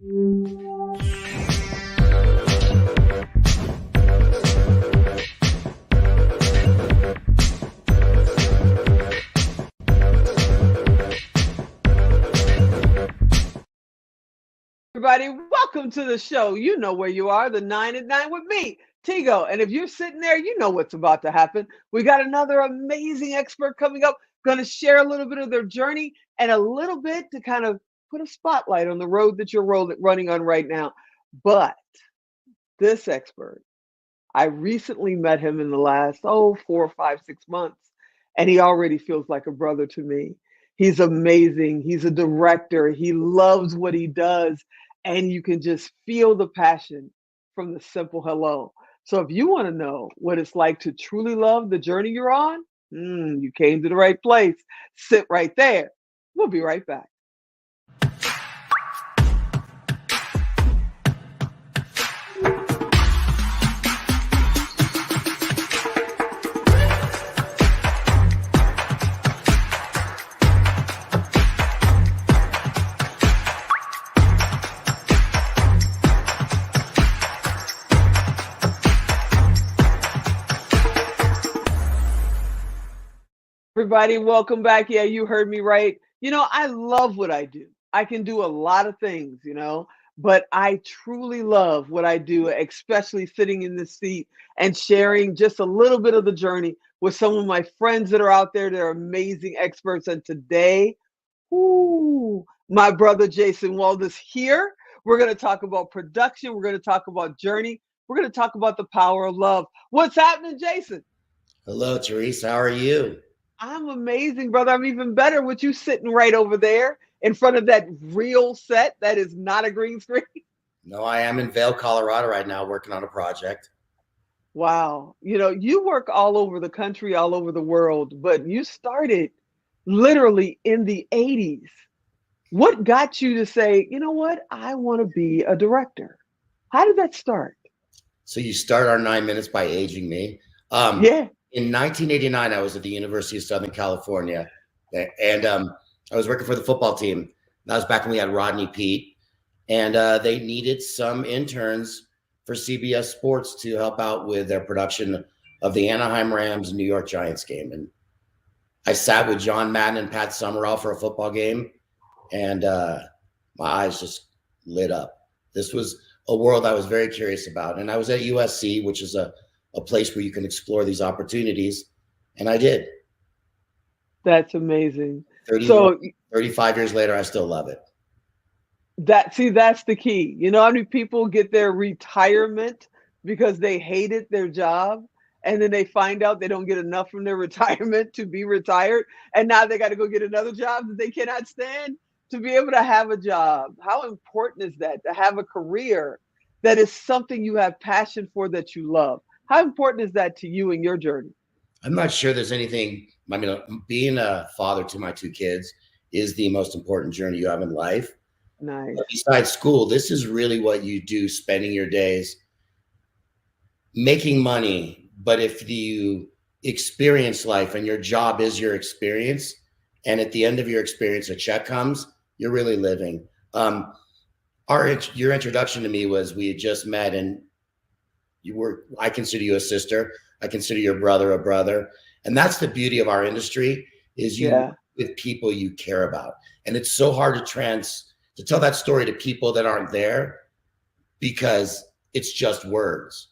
Everybody, welcome to the show. You know where you are, the 9 at 9 with me, Tigo. And if you're sitting there, you know what's about to happen. We got another amazing expert coming up, going to share a little bit of their journey and a little bit to kind of put a spotlight on the road that you're running on right now. But this expert, I recently met him in the last, 4, 5, 6 months, and he already feels like a brother to me. He's amazing. He's a director. He loves what he does, and you can just feel the passion from the simple hello. So if you want to know what it's like to truly love the journey you're on, you came to the right place. Sit right there. We'll be right back. Everybody, welcome back. Yeah, you heard me right. I love what I do. I can do a lot of things, but I truly love what I do, especially sitting in this seat and sharing just a little bit of the journey with some of my friends that are out there. They're amazing experts. And today, my brother Jason Wald is here. We're going to talk about production. We're going to talk about journey. We're going to talk about the power of love. What's happening, Jason? Hello, Theresa. How are you? I'm amazing, brother. I'm even better with you sitting right over there in front of that real set that is not a green screen. No, I am in Vail, Colorado right now working on a project. Wow. You work all over the country, all over the world, but you started literally in the 80s. What got you to say, you know what? I want to be a director. How did that start? So you start our 9 minutes by aging me. Yeah. In 1989, I was at the University of Southern California, and I was working for the football team. That was back when we had Rodney Pete, and they needed some interns for CBS Sports to help out with their production of the Anaheim Rams New York Giants game. And I sat with John Madden and Pat Summerall for a football game, and my eyes just lit up. This was a world I was very curious about, and I was at USC, which is a place where you can explore these opportunities. And I did. That's amazing. 35 years later, I still love it. That's the key. How many people get their retirement because they hated their job, and then they find out they don't get enough from their retirement to be retired, and now they got to go get another job that they cannot stand to be able to have a job. How important is that, to have a career that is something you have passion for, that you love? How important is that to you in your journey? I'm not sure there's anything. Being a father to my 2 kids is the most important journey you have in life. Nice. But besides school, this is really what you do, spending your days making money. But if you experience life and your job is your experience, and at the end of your experience, a check comes, you're really living. Your introduction to me was, we had just met, and I consider you a sister. I consider your brother a brother. And that's the beauty of our industry, is with people you care about. And it's so hard to tell that story to people that aren't there, because it's just words.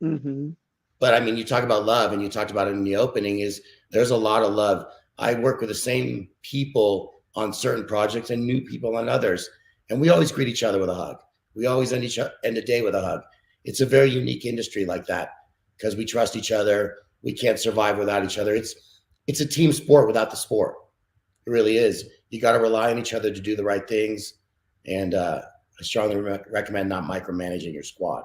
Mm-hmm. But you talk about love, and you talked about it in the opening, there's a lot of love. I work with the same people on certain projects and new people on others. And we always greet each other with a hug. We always end the day with a hug. It's a very unique industry like that, because we trust each other. We can't survive without each other. It's a team sport without the sport. It really is. You got to rely on each other to do the right things. And I strongly recommend not micromanaging your squad.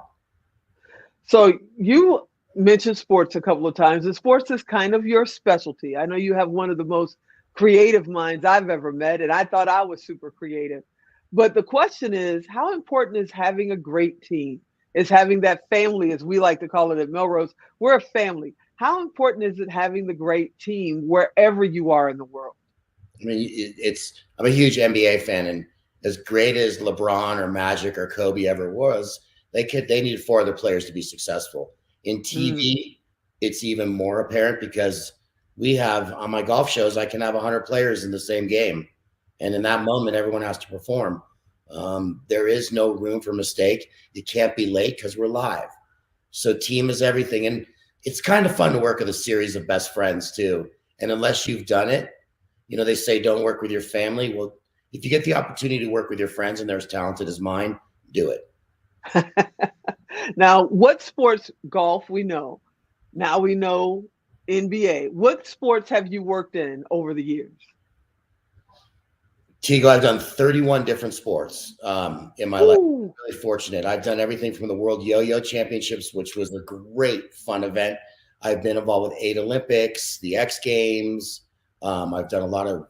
So you mentioned sports a couple of times, and sports is kind of your specialty. I know you have one of the most creative minds I've ever met, and I thought I was super creative. But the question is, how important is having a great team? Is having that family, as we like to call it at Melrose? We're a family. How important is it having the great team wherever you are in the world? I'm a huge NBA fan, and as great as LeBron or Magic or Kobe ever was, they needed 4 other players to be successful. In TV, it's even more apparent because we have, on my golf shows, I can have 100 players in the same game. And in that moment, everyone has to perform. There is no room for mistake. You can't be late because we're live. So team is everything. And it's kind of fun to work with a series of best friends too. And unless you've done it, you know, they say don't work with your family. Well, if you get the opportunity to work with your friends and they're as talented as mine, do it. Now, what sports? Golf, we know. Now we know NBA. What sports have you worked in over the years? Tigo, I've done 31 different sports in my life. I'm really fortunate. I've done everything from the World Yo-Yo Championships, which was a great, fun event. I've been involved with 8 Olympics, the X Games. I've done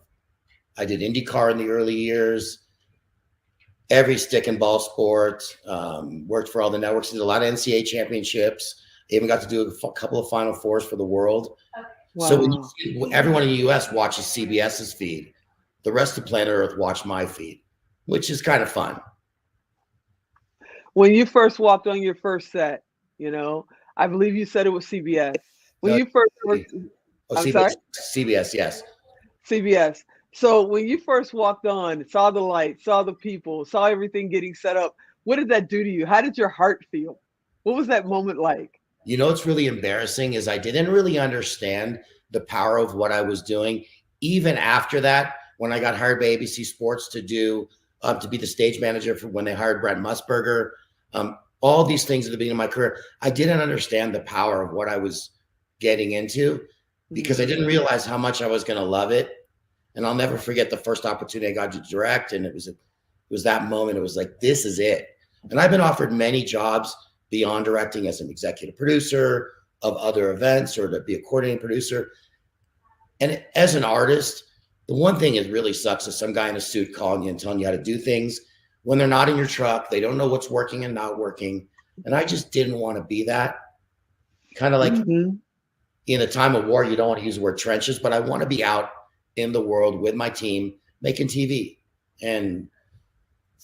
I did IndyCar in the early years, every stick and ball sport, worked for all the networks, did a lot of NCAA championships, even got to do a couple of Final Fours for the world. Wow. So everyone in the U.S. watches CBS's feed. The rest of planet Earth watch my feed, which is kind of fun. When you first walked on your first set, you know, I believe you said it was CBS. When you first worked, I'm sorry? CBS, yes. CBS. So when you first walked on, saw the light, saw the people, saw everything getting set up, what did that do to you? How did your heart feel? What was that moment like? You know, what's really embarrassing is I didn't really understand the power of what I was doing. Even after that, when I got hired by ABC Sports to be the stage manager for when they hired Brent Musburger, all these things at the beginning of my career, I didn't understand the power of what I was getting into because I didn't realize how much I was going to love it. And I'll never forget the first opportunity I got to direct. And it was that moment. It was like, this is it. And I've been offered many jobs beyond directing as an executive producer of other events or to be a coordinating producer. And as an artist, the one thing that really sucks is some guy in a suit calling you and telling you how to do things when they're not in your truck. They don't know what's working and not working. And I just didn't want to be that. Kind of like in a time of war, you don't want to use the word trenches, but I want to be out in the world with my team making TV. And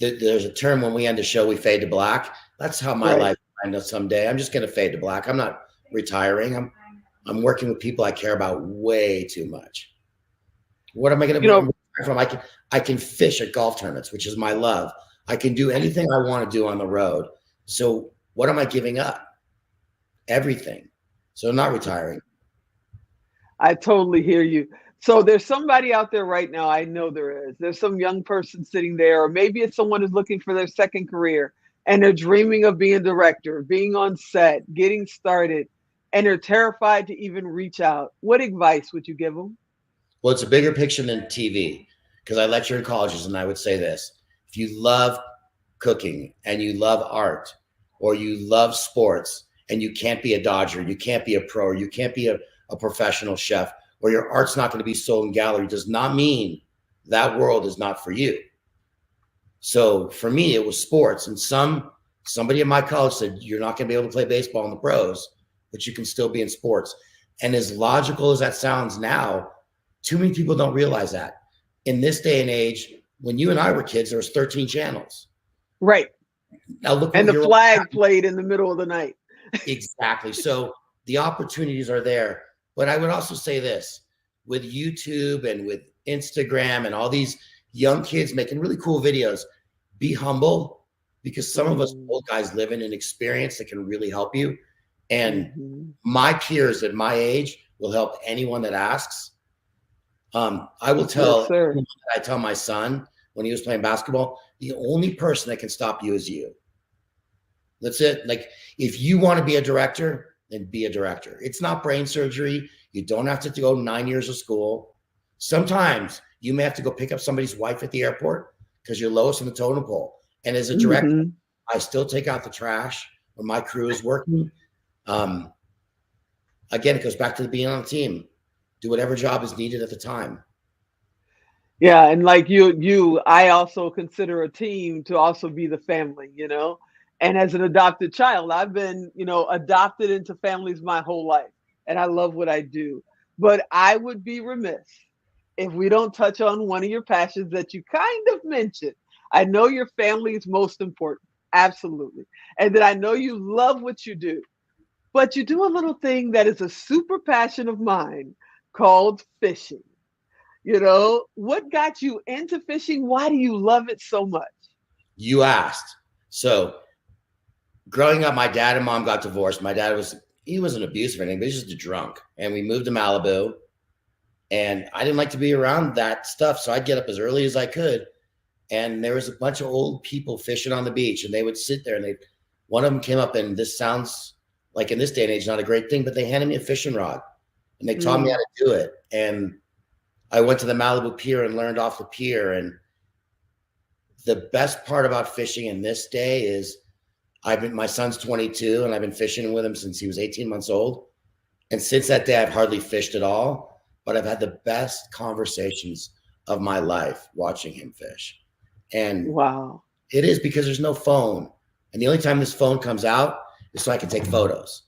there's a term when we end the show, we fade to black. That's how my life will end up someday. I'm just going to fade to black. I'm not retiring. I'm working with people I care about way too much. What am I going to be from? I can fish at golf tournaments, which is my love. I can do anything I want to do on the road. So what am I giving up? Everything. So I'm not retiring. I totally hear you. So there's somebody out there right now. I know there is. There's some young person sitting there, or maybe it's someone who's looking for their second career and they're dreaming of being a director, being on set, getting started, and they're terrified to even reach out. What advice would you give them? Well, it's a bigger picture than TV because I lecture in colleges and I would say this. If you love cooking and you love art or you love sports and you can't be a Dodger, you can't be a pro, or you can't be a professional chef, or your art's not going to be sold in gallery, does not mean that world is not for you. So for me, it was sports. And somebody in my college said, you're not going to be able to play baseball in the pros, but you can still be in sports. And as logical as that sounds now, too many people don't realize that. In this day and age, when you and I were kids, there was 13 channels. Right. Now look, and the flag played in the middle of the night. Exactly. So the opportunities are there. But I would also say this, with YouTube and with Instagram and all these young kids making really cool videos, be humble because some of us old guys live in an experience that can really help you. And my peers at my age will help anyone that asks. I will tell, I tell my son when he was playing basketball, the only person that can stop you is you. That's it. Like, if you want to be a director, then be a director. It's not brain surgery. You don't have to go 9 years of school. Sometimes you may have to go pick up somebody's wife at the airport because you're lowest in the totem pole. And as a director, I still take out the trash when my crew is working. Again, it goes back to being on the team. Do whatever job is needed at the time. Yeah, and like I also consider a team to also be the family, you know. And as an adopted child, I've been, adopted into families my whole life. And I love what I do. But I would be remiss if we don't touch on one of your passions that you kind of mentioned. I know your family is most important. Absolutely. And that I know you love what you do. But you do a little thing that is a super passion of mine called fishing. What got you into fishing? Why do you love it so much? You asked. So growing up, my dad and mom got divorced. My dad he wasn't abusive or anything, but he was just a drunk. And we moved to Malibu. And I didn't like to be around that stuff. So I'd get up as early as I could. And there was a bunch of old people fishing on the beach. And they would sit there and one of them came up, and this sounds like in this day and age, not a great thing, but they handed me a fishing rod and they taught me how to do it. And I went to the Malibu pier and learned off the pier. And the best part about fishing in this day is my son's 22 and I've been fishing with him since he was 18 months old. And since that day, I've hardly fished at all, but I've had the best conversations of my life watching him fish. And wow, it is because there's no phone. And the only time this phone comes out is so I can take photos.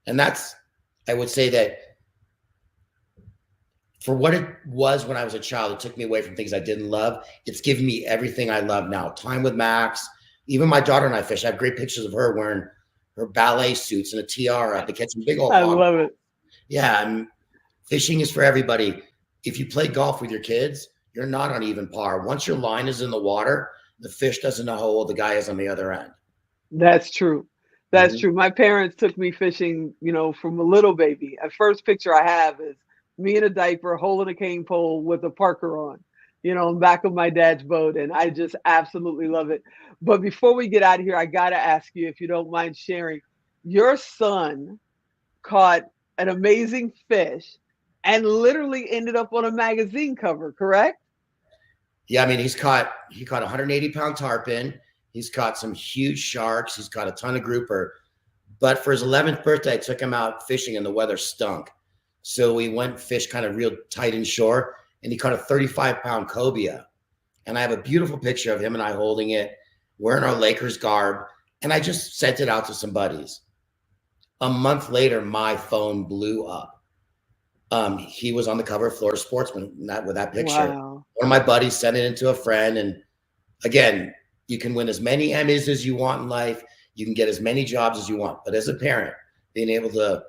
And I would say that for what it was when I was a child, it took me away from things I didn't love. It's given me everything I love now. Time with Max, even my daughter and I fish. I have great pictures of her wearing her ballet suits and a tiara to catch some big old I love it. Yeah, and fishing is for everybody. If you play golf with your kids, you're not on even par. Once your line is in the water, the fish doesn't know how old the guy is on the other end. That's true. That's true. My parents took me fishing, from a little baby. The first picture I have is me in a diaper holding a cane pole with a Parker on, in back of my dad's boat. And I just absolutely love it. But before we get out of here, I got to ask you, if you don't mind sharing, your son caught an amazing fish and literally ended up on a magazine cover, correct? Yeah, I mean, he caught 180-pound tarpon. He's caught some huge sharks. He's caught a ton of grouper. But for his 11th birthday, I took him out fishing and the weather stunk. So we went fish kind of real tight inshore, and he caught a 35-pound cobia. And I have a beautiful picture of him and I holding it, wearing our Lakers garb. And I just sent it out to some buddies. A month later, my phone blew up. He was on the cover of Florida Sportsman with that picture. Wow. One of my buddies sent it into a friend. And again, you can win as many Emmys as you want in life. You can get as many jobs as you want. But as a parent, being able to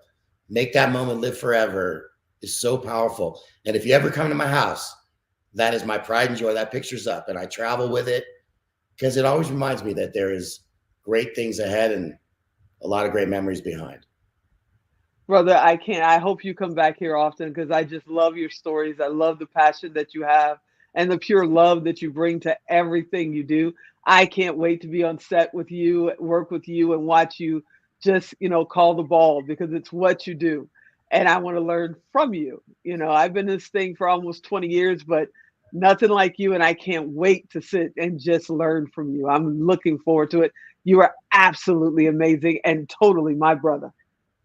make that moment live forever is so powerful. And if you ever come to my house, that is my pride and joy. That picture's up, and I travel with it because it always reminds me that there is great things ahead and a lot of great memories behind. Brother, I hope you come back here often because I just love your stories. I love the passion that you have and the pure love that you bring to everything you do. I can't wait to be on set with you, work with you, and watch you just, call the ball because it's what you do. And I want to learn from you. I've been in this thing for almost 20 years, but nothing like you. And I can't wait to sit and just learn from you. I'm looking forward to it. You are absolutely amazing and totally my brother.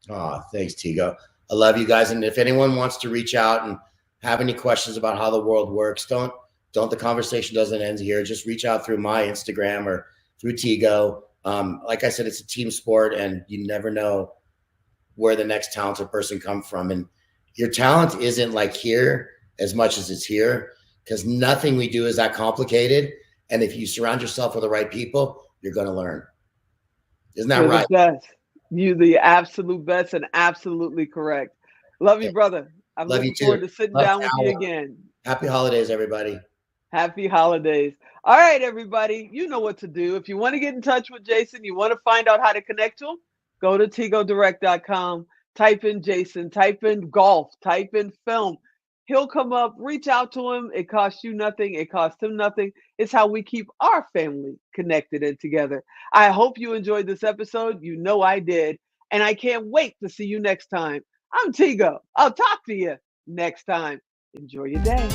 Oh, thanks, Tigo. I love you guys. And if anyone wants to reach out and have any questions about how the world works, don't the conversation doesn't end here. Just reach out through my Instagram or through Tigo. Like I said, it's a team sport and you never know where the next talented person comes from. And your talent isn't like here as much as it's here because nothing we do is that complicated. And if you surround yourself with the right people, you're going to learn. Isn't that right? Best. You're the absolute best and absolutely correct. Love you, brother. I'm looking forward to sitting down with you again. Happy holidays, everybody. Happy holidays. All right, everybody. You know what to do. If you want to get in touch with Jason, you want to find out how to connect to him, go to tigodirect.com, type in Jason, type in golf, type in film. He'll come up, reach out to him. It costs you nothing. It costs him nothing. It's how we keep our family connected and together. I hope you enjoyed this episode. You know I did. And I can't wait to see you next time. I'm Tigo. I'll talk to you next time. Enjoy your day.